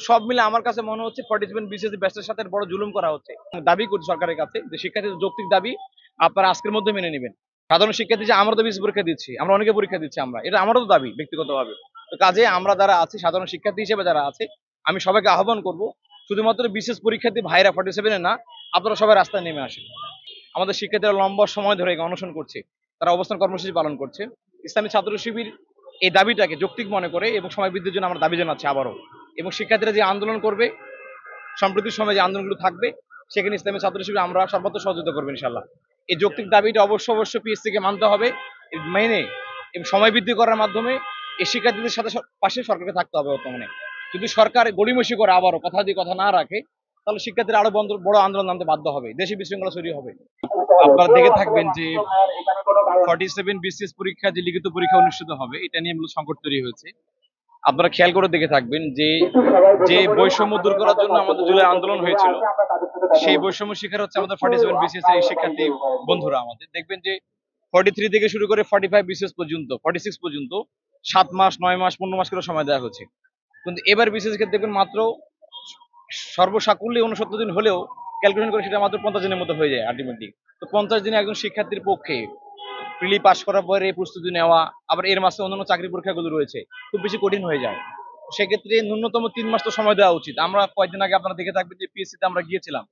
সব মিলে আমার কাছে মনে হচ্ছে 47 বিসিএস ব্যাচের সাথে বড় জুলুম করা হচ্ছে। দাবি করছি সরকারের কাছে যে শিক্ষার্থীদের যৌক্তিক দাবি আপনারা আজকের মধ্যে মেনে নেবেন। সাধারণ শিক্ষার্থী যে আমরা তো বিসিএস পরীক্ষা দিচ্ছি, আমরা অনেকে পরীক্ষা দিচ্ছি, আমরা এটা আমারও তো দাবি ব্যক্তিগতভাবে। তো কাজে আমরা যারা আছি সাধারণ শিক্ষার্থী হিসেবে যারা আছে, আমি সবাইকে আহ্বান করব শুধুমাত্র বিসিএস পরীক্ষার্থী ভাইরা 47 এ না, আপনারা সবাই রাস্তায় নেমে আসেন। আমাদের শিক্ষার্থীরা লম্বা সময় ধরে অনশন করছে, তারা অবস্থান কর্মসূচি পালন করছে। ইসলামী ছাত্র শিবির এই দাবিটাকে যৌক্তিক মনে করে এবং সময় বৃদ্ধির জন্য আমরা দাবি জানাচ্ছি আবারও। এবং শিক্ষার্থীরা যে আন্দোলন করবে, সম্প্রতির সময় যে আন্দোলনগুলো থাকবে, সেখানে ইসলামী ছাত্র শিবির আমরা সর্বত্র সহযোগিতা করবো ইনশাল্লাহ। এই যৌক্তিক দাবিটা অবশ্যই পিএসসি কে মানতে হবে, মেনে এবং সময় বৃদ্ধি করার মাধ্যমে এই শিক্ষার্থীদের সাথে পাশে সরকারকে থাকতে হবে বর্তমানে। যদি সরকার গড়িমসি করে আবারও কথা দিয়ে কথা না রাখে, তাহলে শিক্ষার্থীরা আরো বড় আন্দোলন নামতে বাধ্য হবে, দেশে বিশৃঙ্খলা তৈরি হবে। আপনারা দেখে থাকবেন যে 47 বিসিএস পরীক্ষা যে লিখিত পরীক্ষা অনুষ্ঠিত হবে, এটা নিয়ে মূলত সংকট তৈরি হয়েছে। আপনারা খেয়াল করে দেখে থাকবেন যে যে বৈষম্য দূর করার জন্য আমাদের জুলাই আন্দোলন হয়েছিল, সেই বৈষম্য শিকার হচ্ছে আমাদের 47 বিসিএস এর এই শিক্ষার্থী বন্ধুরা। আমাদের দেখবেন যে 43 থেকে শুরু করে 45 বিসিএস পর্যন্ত, 46 পর্যন্ত 7 মাস 9 মাস 15 মাস করে সময় দেওয়া হয়েছে। কিন্তু এবার বিসিএস ক্ষেত্রে দেখবেন মাত্র সর্বসাকুল্যে 69 দিন হলেও ক্যালকুলেশন করে সেটা মাত্র 50 দিনের মতো হয়ে যায় আলটিমেটলি। তো 50 দিনে একজন শিক্ষার্থীর পক্ষে প্রিলি পাস করার পরে এই প্রস্তুতি নেওয়া, আবার এর মাসে অন্যান্য চাকরি পরীক্ষাগুলো রয়েছে, খুব বেশি কঠিন হয়ে যায়। সেক্ষেত্রে ন্যূনতম 3 মাস তো সময় দেওয়া উচিত। আমরা কয়েকদিন আগে আপনারা দেখে থাকবেন যে পিএসসি তে আমরা গিয়েছিলাম,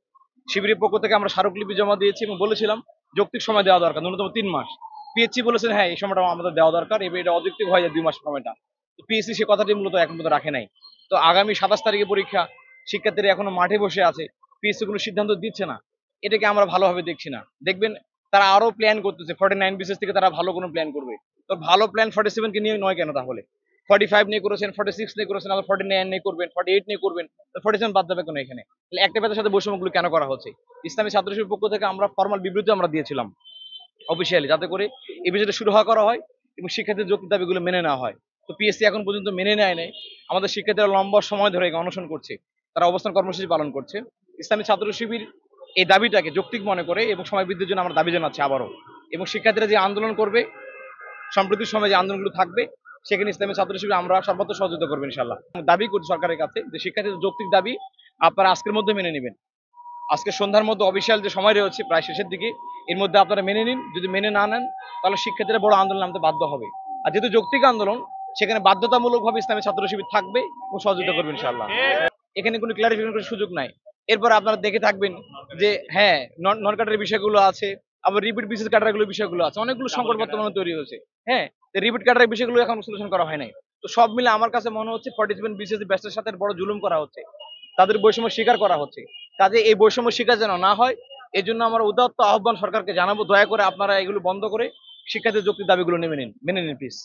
শিবিরের পক্ষ থেকে আমরা স্মারকলিপি জমা দিয়েছি এবং বলেছিলাম যৌক্তিক সময় দেওয়া দরকার, ন্যূনতম 3 মাস। পিএসসি বলেছেন হ্যাঁ এই সময়টা আমাদের দেওয়া দরকার, এবার এটা অযৌক্তিক হয়ে যায় 2 মাস সময়টা। তো পিএসসি সে কথাটি মূলত এখন পর্যন্ত রাখে নাই। তো আগামী 27 তারিখে পরীক্ষা, শিক্ষার্থীরা এখনো মাঠে বসে আছে, পিএসসি কোনো সিদ্ধান্ত দিচ্ছে না। এটাকে আমরা ভালোভাবে দেখছি না। দেখবেন তারা আরো প্ল্যান করতেছে, 49 বিসিএস থেকে তারা ভালো কোনো প্ল্যান করবে। তো ভালো প্ল্যান 47 কে নিয়ে নয় কেন তাহলে? 45 নিয়ে করেছেন, 46 নিয়ে করেছেন, আবার 49 নিয়ে করবেন, 48 নিয়ে করবেন, তো 47 বাদ যাবে কেন এখানে? তাহলে একটা ব্যাচের সাথে বৈষম্যগুলো কেন করা হচ্ছে? ইসলামী ছাত্র শিবিরের পক্ষ থেকে আমরা ফরমাল বিবৃতি আমরা দিয়েছিলাম অফিসিয়ালি, যাতে করে এই বিষয়টা শুরু করা হয় এবং শিক্ষার্থীদের যৌক্তিক দাবিগুলো মেনে নেওয়া হয়। তো পিএসসি এখন পর্যন্ত মেনে নেয় নাই। আমাদের শিক্ষার্থীরা লম্বা সময় ধরে অনশন করছে, তারা অবস্থান কর্মসূচি পালন করছে। ইসলামী ছাত্র শিবির এই দাবিটাকে যৌক্তিক মনে করে এবং সময় বৃদ্ধির জন্য আমরা দাবি জানাচ্ছি আবারও। এবং শিক্ষার্থীরা যে আন্দোলন করবে, সম্প্রতির সময় যে আন্দোলনগুলো থাকবে, সেখানে ইসলামী ছাত্র শিবির আমরা সর্বত্র সহযোগিতা করবো ইনশাল্লাহ। দাবি করছি সরকারের কাছে যে শিক্ষার্থীদের যৌক্তিক দাবি আপনারা আজকের মধ্যে মেনে নেবেন। আজকে সন্ধ্যার মধ্যে অফিসিয়াল যে সময় রয়েছে প্রায় শেষের দিকে, এর মধ্যে আপনারা মেনে নিন। যদি মেনে না নেন, তাহলে শিক্ষার্থীরা বড় আন্দোলন নামতে বাধ্য হবে। আর যেহেতু যৌক্তিক আন্দোলন, সেখানে বাধ্যতামূলকভাবে ইসলামী ছাত্র শিবির থাকবে এবং সহযোগিতা করবে ইনশাআল্লাহ। এখানে কোনো ক্লারিফিকেশন করার সুযোগ নাই। এরপর আপনারা দেখে থাকবেন যে হ্যাঁ, নন কাটারের বিষয়গুলো আছে, আবার রিপিট বিসিএস কাটারগুলোর বিষয়গুলো আছে, অনেকগুলো সংকট বর্তমানে তৈরি হয়েছে। হ্যাঁ, রিপিট কাটারের বিষয়গুলো এখন সলিউশন করা হয় নাই। তো সব মিলে আমার কাছে মনে হচ্ছে 47 বিসিএস ব্যাচের সাথে বড় জুলুম করা হচ্ছে, তাদের বৈষম্য স্বীকার করা হচ্ছে। কাজে এই বৈষম্য স্বীকার যেন না হয়, এই জন্য আমরা উদাত্ত আহ্বান সরকারকে জানাবো, দয়া করে আপনারা এগুলো বন্ধ করে শিক্ষার্থীদের যৌক্তিক দাবিগুলো মেনে নিন প্লিজ।